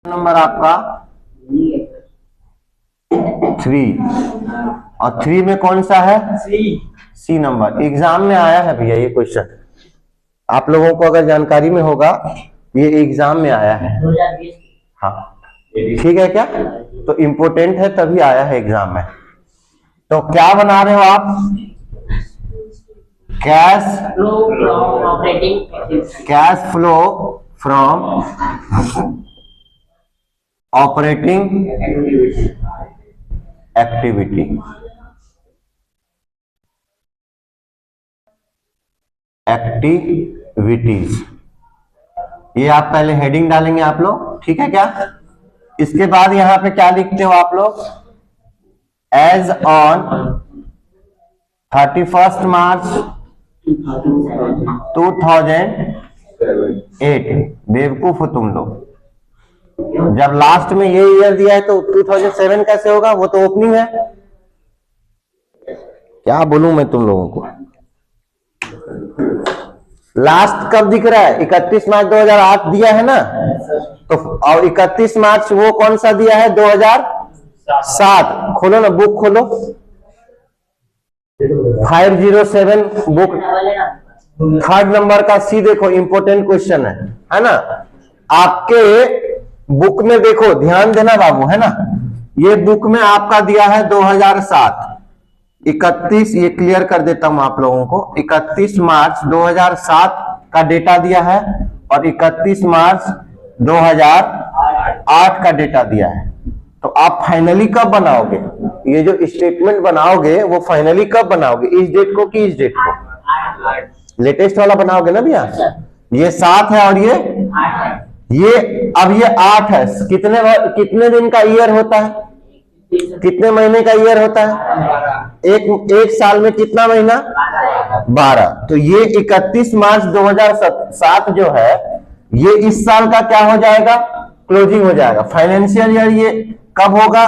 Number आपका 3 और 3 में कौन सा है? सी नंबर। एग्जाम में आया है भैया ये क्वेश्चन, आप लोगों को अगर जानकारी में होगा, ये एग्जाम में आया है। हाँ ठीक है क्या? तो इम्पोर्टेंट है तभी आया है एग्जाम में। तो क्या बना रहे हो आप? Cash flow from operating activities. ये आप पहले हेडिंग डालेंगे आप लोग, ठीक है क्या? इसके बाद यहां पे क्या लिखते हो आप लोग? एज ऑन 31 मार्च 2008। बेवकूफ हो तुम लोग, जब लास्ट में ये ईयर दिया है तो 2007 कैसे होगा? वो तो ओपनिंग है। क्या बोलूं मैं तुम लोगों को? लास्ट कब दिख रहा है? 31 मार्च 2008 दिया है ना, तो और 31 मार्च वो कौन सा दिया है? 2007। खोलो ना बुक, खोलो 507 बुक, थर्ड नंबर का सी देखो, इंपोर्टेंट क्वेश्चन है ना? आपके बुक में देखो, ध्यान देना बाबू, है ना? ये बुक में आपका दिया है 2007। 31, ये क्लियर कर देता हूं आप लोगों को, 31 मार्च 2007 का डेटा दिया है और 31 मार्च 2008 का डेटा दिया है। तो आप फाइनली कब बनाओगे? ये जो स्टेटमेंट बनाओगे वो फाइनली कब बनाओगे? इस डेट को कि इस डेट को? लेटेस्ट वाला बनाओगे ना भैया? ये 7 है और ये अब ये 8 है। कितने दिन का ईयर होता है? कितने महीने का ईयर होता है? एक साल में कितना महीना? 12। तो ये 31 मार्च 2007 जो है, ये इस साल का क्या हो जाएगा? क्लोजिंग हो जाएगा। फाइनेंशियल ईयर ये कब होगा?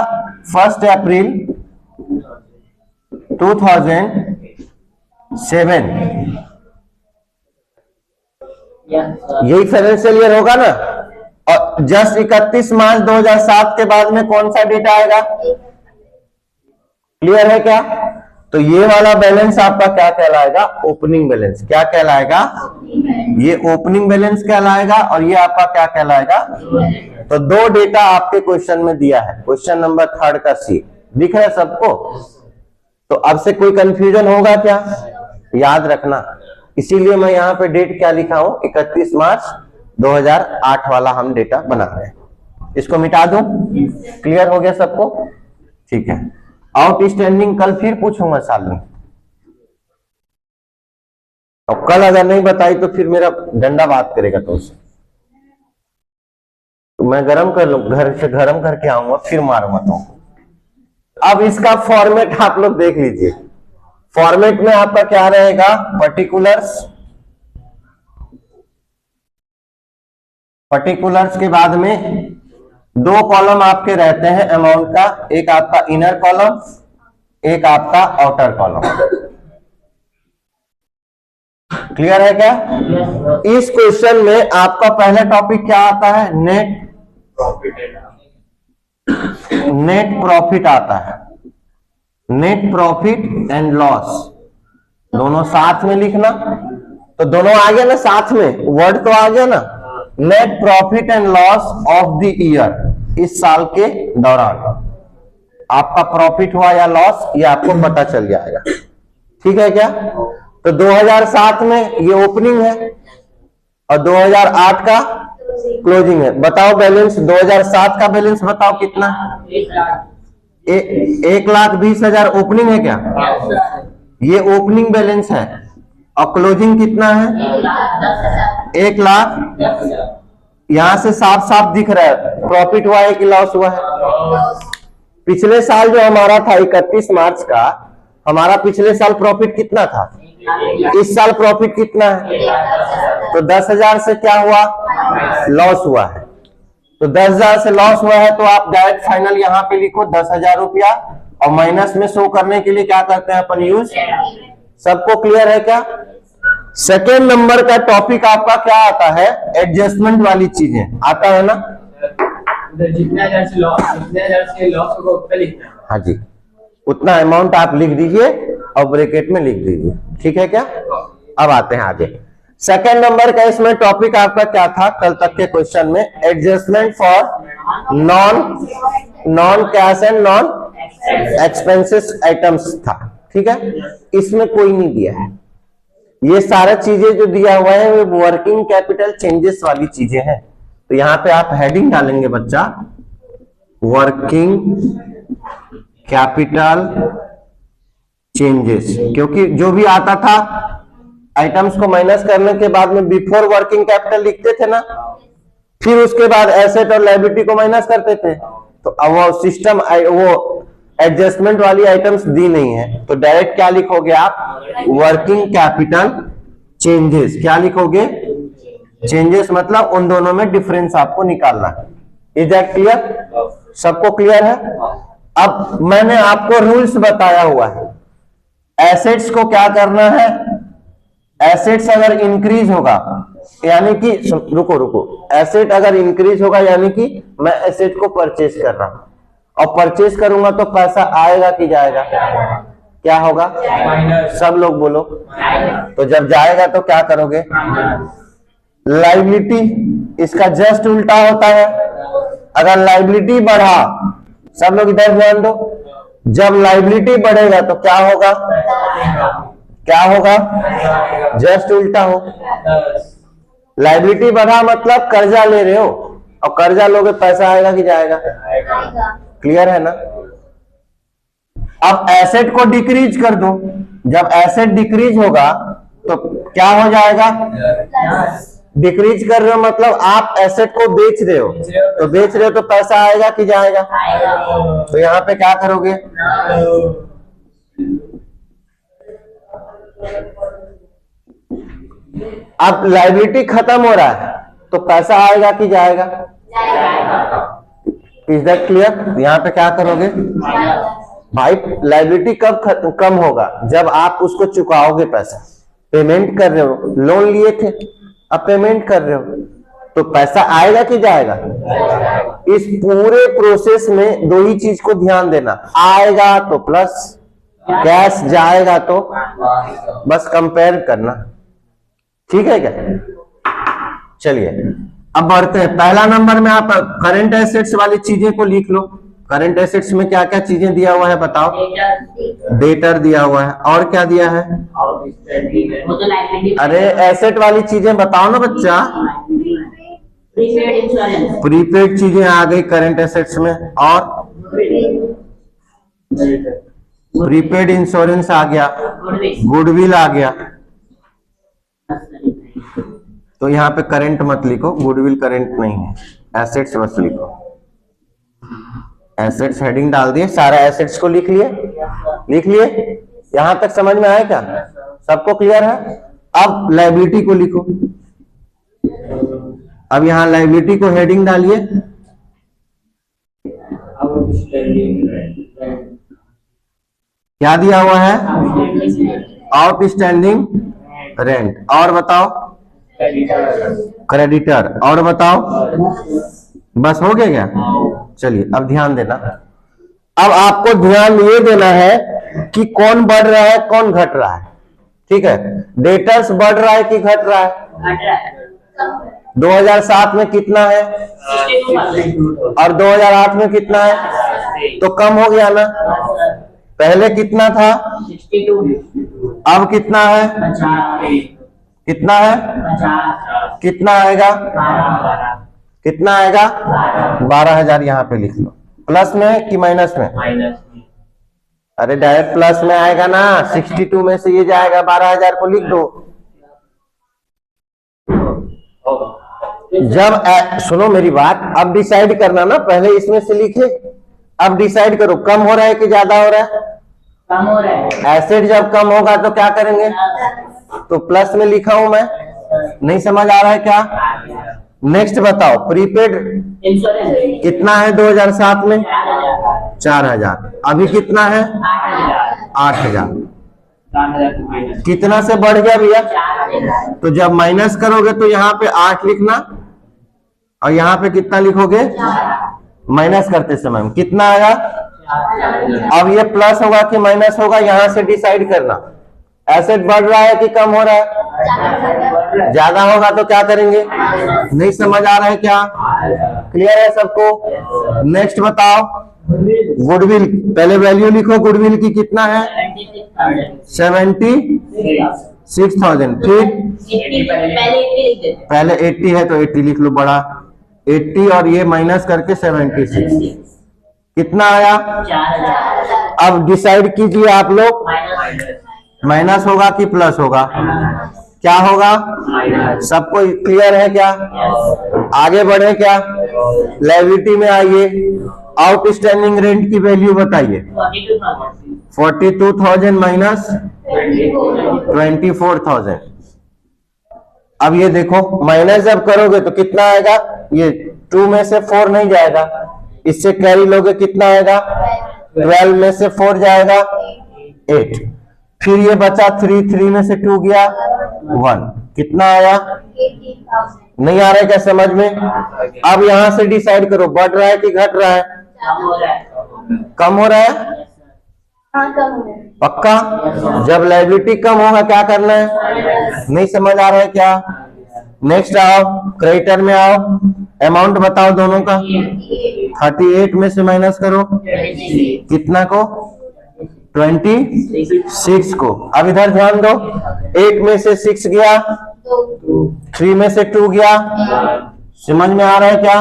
1 अप्रैल 2007। यही फाइनेंशियल ईयर होगा ना? और जस्ट 31 मार्च 2007 के बाद में कौन सा डेटा आएगा? क्लियर है क्या? तो ये वाला बैलेंस आपका क्या कहलाएगा? Opening balance. क्या कहलाएगा? ये ओपनिंग बैलेंस कहलाएगा और ये आपका क्या कहलाएगा? तो 2 डेटा आपके क्वेश्चन में दिया है, क्वेश्चन नंबर 3 का सी दिख रहा है सबको? तो अब से कोई कंफ्यूजन होगा क्या? याद रखना, इसीलिए मैं यहाँ पे डेट क्या लिखा हूं? 31 मार्च 2008 वाला हम डेटा बना रहे हैं। इसको मिटा दूं? क्लियर हो गया सबको? ठीक है। आउटस्टैंडिंग कल फिर पूछूंगा साल में, और कल अगर नहीं बताई तो फिर मेरा डंडा बात करेगा तो उससे। तो मैं गरम कर लूं, घर से गरम करके आऊंगा, फिर मारूंगा तुमको। अब इसका फॉर्मेट आप लोग देख लीजिए। फॉर्मेट में आपका क्या रहेगा? पर्टिकुलर्स के बाद में 2 कॉलम आपके रहते हैं अमाउंट का, एक आपका इनर कॉलम, एक आपका आउटर कॉलम। क्लियर है क्या? इस क्वेश्चन में आपका पहला टॉपिक क्या आता है? नेट प्रॉफिट आता है। नेट प्रॉफिट एंड लॉस दोनों साथ में लिखना। तो दोनों आ गया ना साथ में, वर्ड तो आ गया ना। Net profit and loss of the year, इस साल के दौरान आपका प्रॉफिट हुआ या लॉस, ये आपको पता चल जाएगा। ठीक है क्या? तो 2007 में ये ओपनिंग है और 2008 का क्लोजिंग है। बताओ बैलेंस 2007 का बैलेंस बताओ कितना? 1,20,000 ओपनिंग है क्या? ये ओपनिंग बैलेंस है। और क्लोजिंग कितना है? 1 लाख। यहां से साफ साफ दिख रहा है प्रॉफिट हुआ है कि लॉस हुआ है। पिछले साल जो हमारा था 31 मार्च का, हमारा पिछले साल प्रॉफिट कितना था? इस साल प्रॉफिट कितना है? तो 10,000 से क्या हुआ? लॉस हुआ है। तो 10,000 से लॉस हुआ है तो आप डायरेक्ट फाइनल यहाँ पे लिखो 10,000 रुपया, और माइनस में शो करने के लिए क्या करते हैं अपन? यूज। सबको क्लियर है क्या? सेकेंड नंबर का टॉपिक आपका क्या आता है? एडजस्टमेंट वाली चीजें आता है ना? जितने हजार से लॉस होगा उतना लिखना है। हाँ जी, उतना अमाउंट आप लिख दीजिए और ब्रैकेट में लिख दीजिए, ठीक है क्या। अब आते हैं आगे। सेकंड नंबर का इसमें टॉपिक आपका क्या था कल तक के क्वेश्चन में, adjustment for non cash and non expenses items था, ठीक है। इसमें कोई नहीं दिया है, ये सारा चीजें जो दिया हुआ है वो वर्किंग कैपिटल चेंजेस वाली चीजें हैं। तो यहां पे आप हेडिंग डालेंगे बच्चा, वर्किंग कैपिटल चेंजेस, क्योंकि जो भी आता था आइटम्स को माइनस करने के बाद में बिफोर वर्किंग कैपिटल लिखते थे ना, फिर उसके बाद एसेट और लायबिलिटी को माइनस करते थे। तो अब वो सिस्टम वो एडजस्टमेंट वाली आइटम्स दी नहीं है, तो डायरेक्ट क्या लिखोगे आप, वर्किंग कैपिटल चेंजेस। क्या लिखोगे, चेंजेस, मतलब उन दोनों में डिफरेंस आपको निकालना है। इज दैट क्लियर, सबको क्लियर है। अब मैंने आपको रूल्स बताया हुआ है, एसेट्स को क्या करना है, एसेट्स अगर इंक्रीज होगा यानी कि रुको, एसेट अगर इंक्रीज होगा यानी कि मैं एसेट को परचेज कर रहा हूं, और परचेज करूंगा तो पैसा आएगा कि जाएगा, क्या होगा, सब लोग बोलो। तो जब जाएगा तो क्या करोगे, लायबिलिटी, इसका जस्ट उल्टा होता है। अगर लायबिलिटी बढ़ा, सब लोग इधर ध्यान दो, जब लायबिलिटी बढ़ेगा तो क्या होगा, क्या होगा, जस्ट उल्टा हो। लायबिलिटी बढ़ा मतलब कर्जा ले रहे हो, और कर्जा लोगे पैसा आएगा कि जाएगा, क्लियर है ना। अब एसेट को डिक्रीज कर दो, जब एसेट डिक्रीज होगा तो क्या हो जाएगा, डिक्रीज कर रहे हो मतलब आप एसेट को बेच रहे हो, तो बेच रहे हो तो पैसा आएगा कि जाएगा, तो यहां पे क्या करोगे, अब लायबिलिटी खत्म हो रहा है तो पैसा आएगा कि जाएगा, इज दैट क्लियर। यहां पे क्या करोगे भाई, लायबिलिटी कब कम होगा, जब आप उसको चुकाओगे, पैसा पेमेंट कर रहे हो, लोन लिए थे अब पेमेंट कर रहे हो, तो पैसा आएगा कि जाएगा। इस पूरे प्रोसेस में दो ही चीज को ध्यान देना, आएगा तो प्लस, कैश जाएगा तो, बस कंपेयर करना, ठीक है क्या। चलिए अब बढ़ते हैं। पहला नंबर में आप करंट एसेट्स वाली चीजें को लिख लो। करंट एसेट्स में क्या क्या चीजें दिया हुआ है बताओ, डेटर दिया हुआ है, और क्या दिया है, अरे एसेट वाली चीजें बताओ ना बच्चा, प्रीपेड चीजें आ गई करंट एसेट्स में, और प्रीपेड इंश्योरेंस आ गया, गुडविल आ गया, तो यहाँ पे करंट मत लिखो, गुडविल करंट नहीं है, एसेट्स बस लिखो। एसेट्स हेडिंग डाल दिए, सारा एसेट्स को लिख लिए, यहां तक समझ में आया क्या, सबको क्लियर है। अब लायबिलिटी को लिखो, अब यहां लायबिलिटी को हेडिंग डालिए, क्या दिया हुआ है, आउटस्टैंडिंग रेंट, और बताओ क्रेडिटर, और बताओ, बस हो गया क्या। चलिए अब ध्यान देना, अब आपको ध्यान ये देना है कि कौन बढ़ रहा है कौन घट रहा है, ठीक है। डेटर्स बढ़ रहा है कि घट रहा है, 2007 में कितना है और 2008 में कितना है, तो कम हो गया ना, पहले कितना था 62, अब कितना है, कितना है, कितना आएगा, कितना आएगा, 12,000 यहाँ पे लिख लो। प्लस में कि माइनस में, अरे डायरेक्ट प्लस में आएगा ना, 62 में से ये जाएगा, 12,000 को लिख दो। जब सुनो मेरी बात, अब डिसाइड करना ना, पहले इसमें से लिखे, अब डिसाइड करो कम हो रहा है कि ज्यादा हो रहा है, कम हो रहा है। एसेट जब कम होगा तो क्या करेंगे, तो प्लस में लिखा हूं मैं, नहीं समझ आ रहा है क्या। नेक्स्ट बताओ, प्रीपेड इंश्योरेंस कितना है 2007 में, 4,000, अभी कितना है 8,000, कितना से बढ़ गया भैया, तो जब माइनस करोगे तो यहाँ पे 8 लिखना, और यहाँ पे कितना लिखोगे, माइनस करते समय कितना आएगा? अब ये प्लस होगा कि माइनस होगा, यहां से डिसाइड करना। एसेट बढ़ रहा है कि कम हो रहा है? ज्यादा होगा तो क्या करेंगे? नहीं समझ आ रहा है क्या? क्लियर है सबको? नेक्स्ट बताओ, गुडविल। पहले वैल्यू लिखो गुडविल की, कितना है? 76,000। ठीक, पहले 80 है तो 80 लिख लो बड़ा, 80 और ये माइनस करके 76 कितना आया? अब डिसाइड कीजिए आप लोग, माइनस होगा कि प्लस होगा? क्या होगा? सबको क्लियर है क्या? आगे बढ़े क्या? लायबिलिटी में आइए, आउटस्टैंडिंग रेंट की वैल्यू बताइए। 42,000 माइनस 24,000। अब ये देखो, माइनस जब करोगे तो कितना आएगा? ये 2 में से 4 नहीं जाएगा, इससे कैरी लोगे, कितना आएगा? 12 में से 4 जाएगा 8, फिर ये बचा 3 में से 2 गया 1, कितना आया? नहीं आ रहा है क्या समझ में? अब यहां से डिसाइड करो, बढ़ रहा है कि घट रहा है? कम हो रहा है? पक्का? जब लायबिलिटी कम होगा क्या करना है? नहीं समझ आ रहा है क्या? नेक्स्ट आओ, क्रेडिटर में आओ, अमाउंट बताओ दोनों का। 38 में से माइनस करो, कितना को? 26 को। अब इधर ध्यान दो, 8 में से 6 गया, 3 में से 2 गया, समझ में आ रहा है क्या?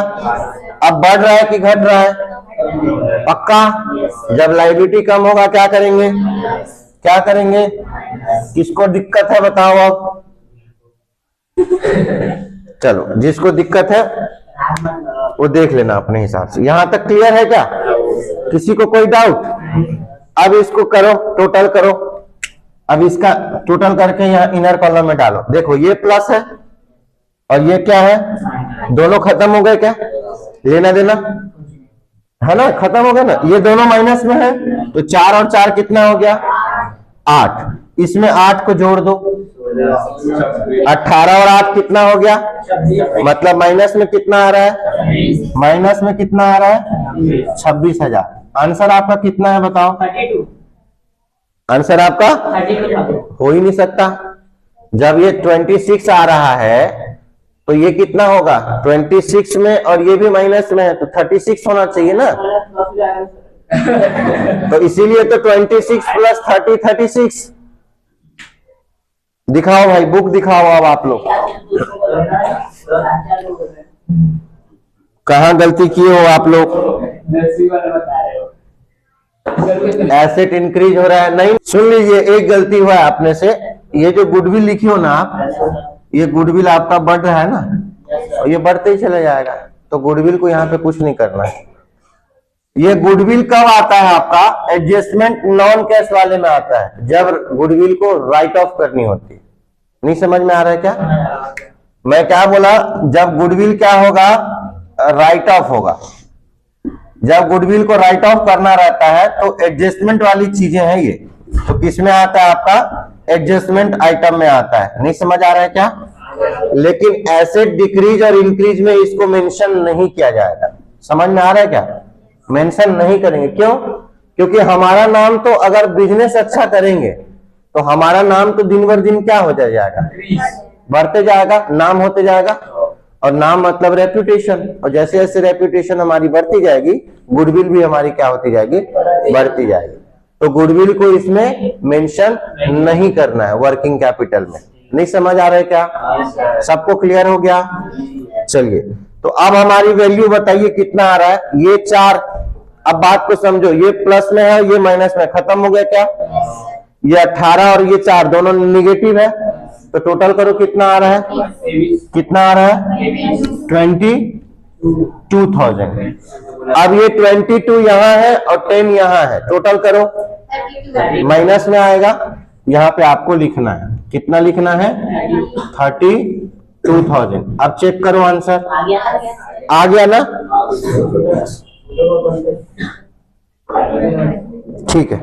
अब बढ़ रहा है कि घट रहा है? पक्का? जब लायबिलिटी कम होगा क्या करेंगे? क्या करेंगे? किसको दिक्कत है बताओ अब? चलो, जिसको दिक्कत है वो देख लेना अपने हिसाब से। यहां तक क्लियर है क्या? किसी को कोई डाउट? अब इसको करो, टोटल करो। अब इसका टोटल करके यहाँ इनर कॉलम में डालो। देखो, ये प्लस है और ये क्या है? दोनों खत्म हो गए क्या? लेना देना है ना, खत्म हो गया ना। ये दोनों माइनस में है तो 4 और 4 कितना हो गया? 8। इसमें 8 को जोड़ दो, 18 और 8 कितना हो गया? मतलब माइनस में कितना आ रहा है? माइनस में कितना आ रहा है? 26,000। आंसर आपका कितना है बताओ? 32। आंसर आपका 32 हो ही नहीं सकता। जब ये 26 आ रहा है तो ये कितना होगा? 26 में, और ये भी माइनस में है तो 36 होना चाहिए ना। तो इसीलिए तो 26 प्लस 30 36। दिखाओ भाई, बुक दिखाओ अब आप लोग, कहां गलती किए हो आप लोग? एसेट इंक्रीज हो रहा है नहीं? सुन लीजिए, एक गलती हुआ है अपने से। ये जो गुडविल लिखी हो ना आप, ये गुडविल आपका बढ़ रहा है ना, और ये बढ़ते ही चला जाएगा, तो गुडविल को यहाँ पे कुछ नहीं करना है। ये गुडविल कब आता है आपका? एडजस्टमेंट नॉन कैश वाले में आता है, जब गुडविल को राइट ऑफ करनी होती है। नहीं समझ में आ रहा है क्या? मैं क्या बोला? जब गुडविल क्या होगा? राइट ऑफ होगा। जब गुडविल को राइट ऑफ करना रहता है तो एडजस्टमेंट वाली चीजें हैं ये, तो किसमें आता है आपका? एडजस्टमेंट आइटम में आता है। नहीं समझ आ रहा है क्या? लेकिन एसेट डिक्रीज और इंक्रीज में इसको मेंशन नहीं किया जाएगा। समझ में आ रहा है क्या? मेंशन नहीं करेंगे। क्यों? क्योंकि हमारा नाम तो, अगर बिजनेस अच्छा करेंगे तो हमारा नाम तो दिन भर दिन क्या हो जाएगा? बढ़ते जाएगा, नाम होते जाएगा। और नाम मतलब रेप्यूटेशन, और जैसे जैसे रेप्यूटेशन हमारी बढ़ती जाएगी, गुडविल भी हमारी क्या होती जाएगी? बढ़ती जाएगी। तो गुडविल को इसमें मेंशन नहीं करना है वर्किंग कैपिटल में। नहीं समझ आ रहा है क्या? सबको क्लियर हो गया? चलिए, तो अब हमारी वैल्यू बताइए कितना आ रहा है? ये 4। अब बात को समझो, ये प्लस में है, ये माइनस में, खत्म हो गया क्या? ये 18 और ये 4 दोनों निगेटिव है, तो टोटल करो कितना आ रहा है? कितना आ रहा है? 22,000। अब ये 22 यहाँ है और 10 यहाँ है, टोटल करो, माइनस में आएगा। यहाँ पे आपको लिखना है, कितना लिखना है? 32,000। अब चेक करो आंसर आ गया ना? ठीक है।